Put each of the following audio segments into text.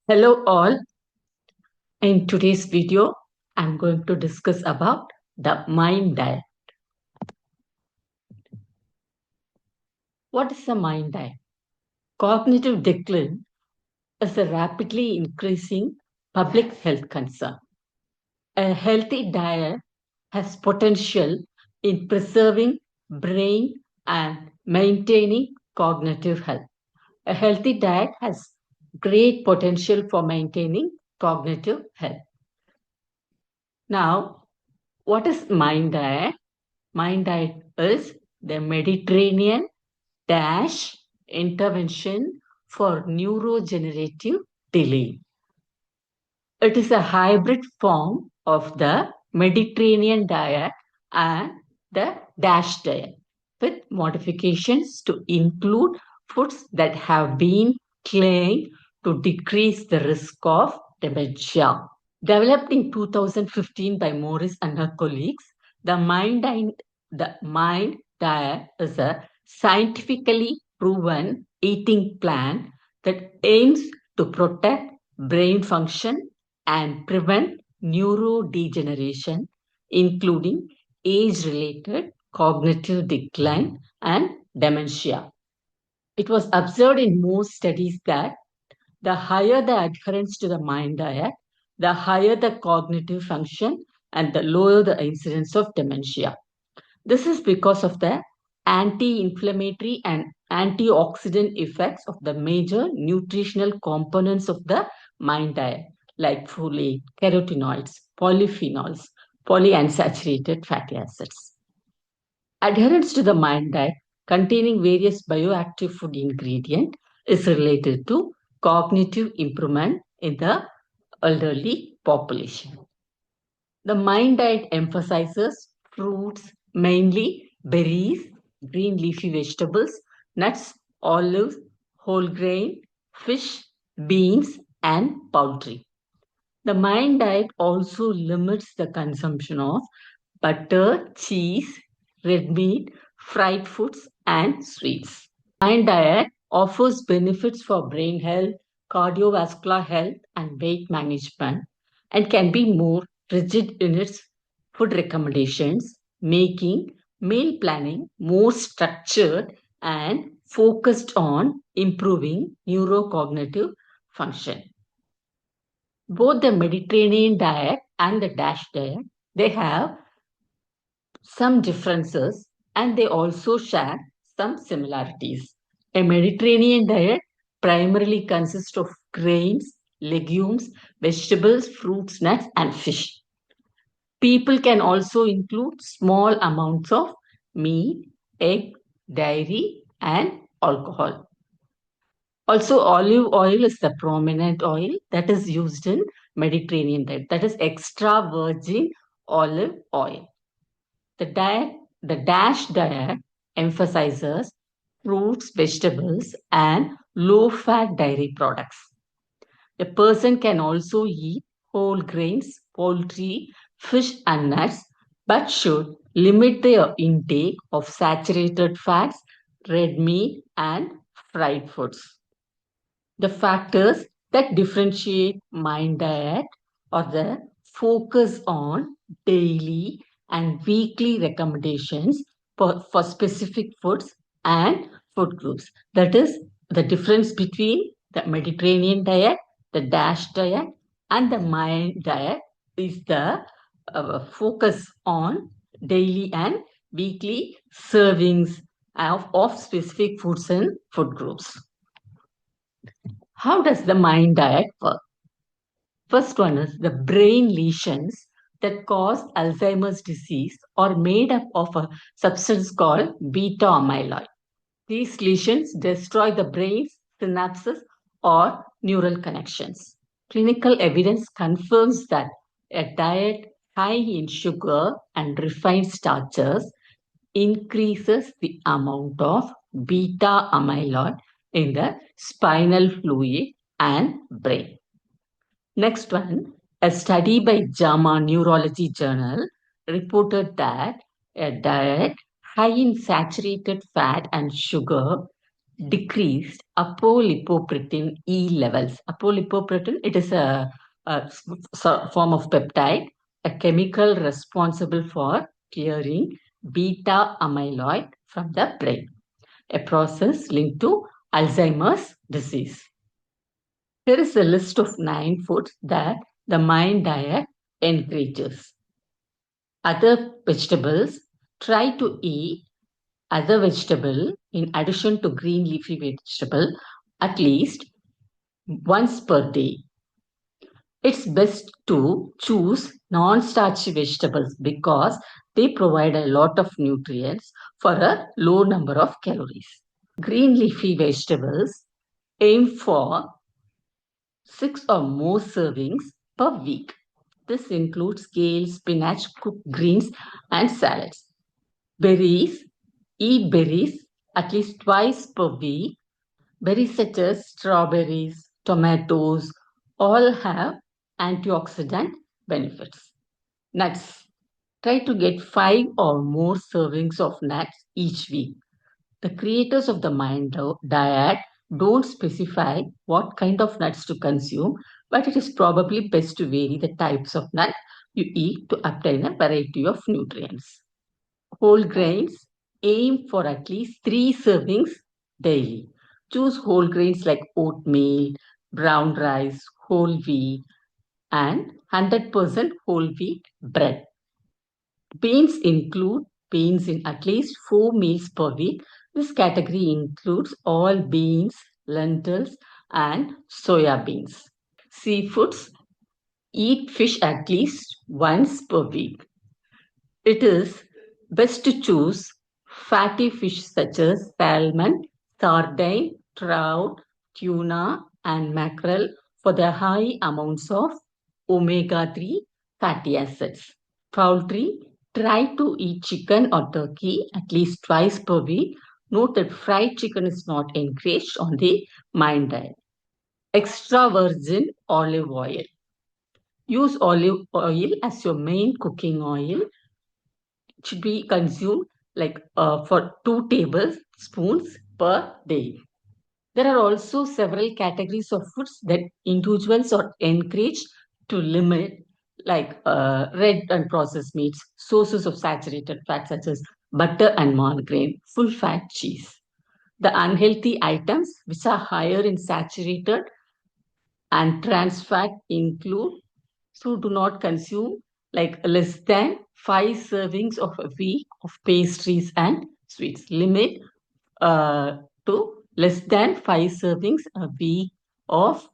Hello all. In today's video, I'm going to discuss about the mind diet. What is a mind diet? Cognitive decline is a rapidly increasing public health concern. A healthy diet has potential in preserving brain and maintaining cognitive health. A healthy diet has great potential for maintaining cognitive health. Now, what is mind diet? Mind diet is the Mediterranean dash intervention for neurodegenerative delay. It is a hybrid form of the Mediterranean diet and the DASH diet with modifications to include foods that have been claimed to decrease the risk of dementia. Developed in 2015 by Morris and her colleagues, the Mind Diet is a scientifically proven eating plan that aims to protect brain function and prevent neurodegeneration, including age-related cognitive decline and dementia. It was observed in most studies that the higher the adherence to the mind diet, the higher the cognitive function and the lower the incidence of dementia. This is because of the anti inflammatory and antioxidant effects of the major nutritional components of the mind diet, like folate, carotenoids, polyphenols, polyunsaturated fatty acids. Adherence to the mind diet containing various bioactive food ingredient is related to cognitive improvement in the elderly population. The mind diet emphasizes fruits, mainly berries, green leafy vegetables, nuts, olives, whole grain, fish, beans, and poultry. The mind diet also limits the consumption of butter, cheese, red meat, fried foods, and sweets. Mind diet offers benefits for brain health, cardiovascular health, and weight management, and can be more rigid in its food recommendations, making meal planning more structured and focused on improving neurocognitive function. Both the Mediterranean diet and the DASH diet, they have some differences and they also share some similarities. A Mediterranean diet primarily consists of grains, legumes, vegetables, fruits, nuts, and fish. People can also include small amounts of meat, egg, dairy, and alcohol. Also, olive oil is the prominent oil that is used in Mediterranean diet. That is extra virgin olive oil. The diet, the DASH diet emphasizes fruits, vegetables, and low-fat dairy products. A person can also eat whole grains, poultry, fish, and nuts, but should limit their intake of saturated fats, red meat, and fried foods. The factors that differentiate mind diet are the focus on daily and weekly recommendations for specific foods and food groups. That is the difference between the Mediterranean diet, the DASH diet, and the mind diet is the focus on daily and weekly servings of specific foods and food groups. How does the mind diet work? First one is the brain lesions that cause Alzheimer's disease are made up of a substance called beta amyloid. These lesions destroy the brain's synapses or neural connections. Clinical evidence confirms that a diet high in sugar and refined starches increases the amount of beta amyloid in the spinal fluid and brain. Next one, a study by JAMA Neurology Journal reported that a diet high in saturated fat and sugar decreased apolipoprotein E levels. Apolipoprotein, it is a form of peptide, a chemical responsible for clearing beta amyloid from the brain, a process linked to Alzheimer's disease. Here is a list of 9 foods that the MIND diet encourages. Other vegetables, try to eat other vegetable in addition to green leafy vegetable at least once per day. It's best to choose non-starchy vegetables because they provide a lot of nutrients for a low number of calories. Green leafy vegetables aim for 6 or more servings per week. This includes kale, spinach, cooked greens, and salads. Berries, eat berries at least twice per week. Berries such as strawberries, tomatoes, all have antioxidant benefits. Nuts. Try to get 5 or more servings of nuts each week. The creators of the Mind diet don't specify what kind of nuts to consume, but it is probably best to vary the types of nuts you eat to obtain a variety of nutrients. Whole grains, aim for at least 3 servings daily. Choose whole grains like oatmeal, brown rice, whole wheat, and 100% whole wheat bread. Beans include beans in at least 4 meals per week. This category includes all beans, lentils, and soya beans. Seafoods, eat fish at least once per week. It is best to choose fatty fish such as salmon, sardine, trout, tuna, and mackerel for their high amounts of omega 3 fatty acids. Poultry, try to eat chicken or turkey at least twice per week. Note that fried chicken is not encouraged on the Mind diet. Extra virgin olive oil. Use olive oil as your main cooking oil. It should be consumed like for 2 tablespoons per day. There are also several categories of foods that individuals are encouraged to limit, like red and processed meats, sources of saturated fat such as butter and margarine, full fat cheese. The unhealthy items which are higher in saturated and trans fat include, so do not consume like less than 5 servings of a week of pastries and sweets. Limit to less than 5 servings a week of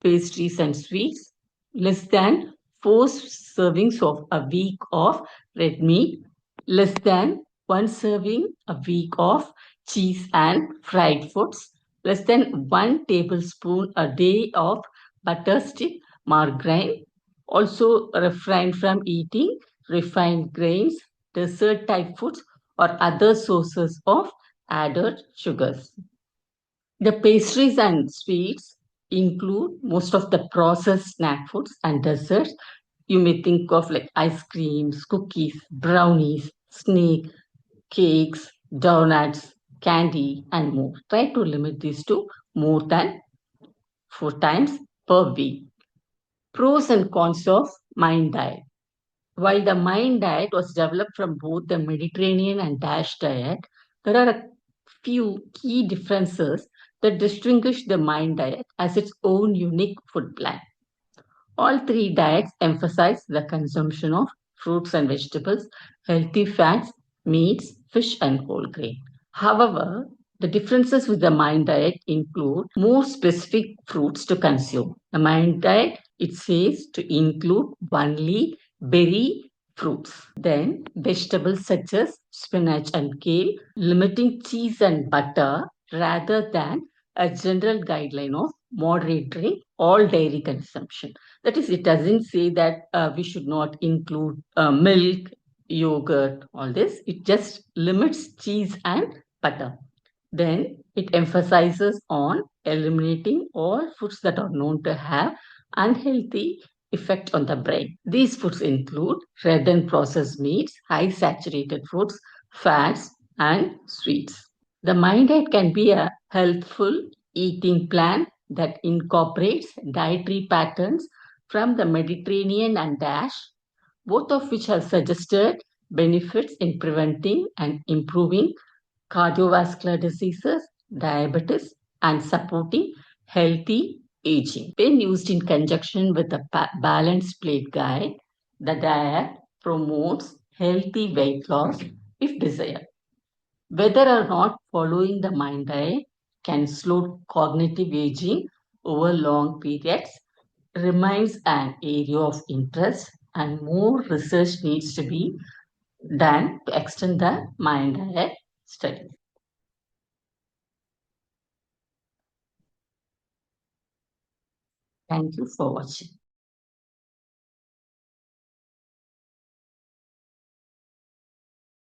pastries and sweets, less than 4 servings of a week of red meat, less than 1 serving a week of cheese and fried foods, less than 1 tablespoon a day of butter stick, margarine. Also refrain from eating refined grains, dessert type foods, or other sources of added sugars. The pastries and sweets include most of the processed snack foods and desserts. You may think of like ice creams, cookies, brownies, snake, cakes, donuts, candy, and more. Try to limit these to more than 4 times per week. Pros and cons of Mind diet. While the Mind diet was developed from both the Mediterranean and DASH diet, there are a few key differences that distinguish the Mind diet as its own unique food plan. All 3 diets emphasize the consumption of fruits and vegetables, healthy fats, meats, fish, and whole grain. However, the differences with the Mind diet include more specific fruits to consume. The Mind diet, it says to include only berry fruits. Then vegetables such as spinach and kale, limiting cheese and butter rather than a general guideline of moderating all dairy consumption. That is, it doesn't say that we should not include milk, yogurt, all this. It just limits cheese and butter. Then it emphasizes on eliminating all foods that are known to have unhealthy effect on the brain. These foods include red and processed meats, high saturated foods, fats, and sweets. The Mind Diet can be a helpful eating plan that incorporates dietary patterns from the Mediterranean and DASH, both of which have suggested benefits in preventing and improving cardiovascular diseases, diabetes, and supporting healthy aging. When used in conjunction with the balanced plate guide, the diet promotes healthy weight loss if desired. Whether or not following the mind diet can slow cognitive aging over long periods remains an area of interest, and more research needs to be done to extend the mind diet study. Thank you for watching.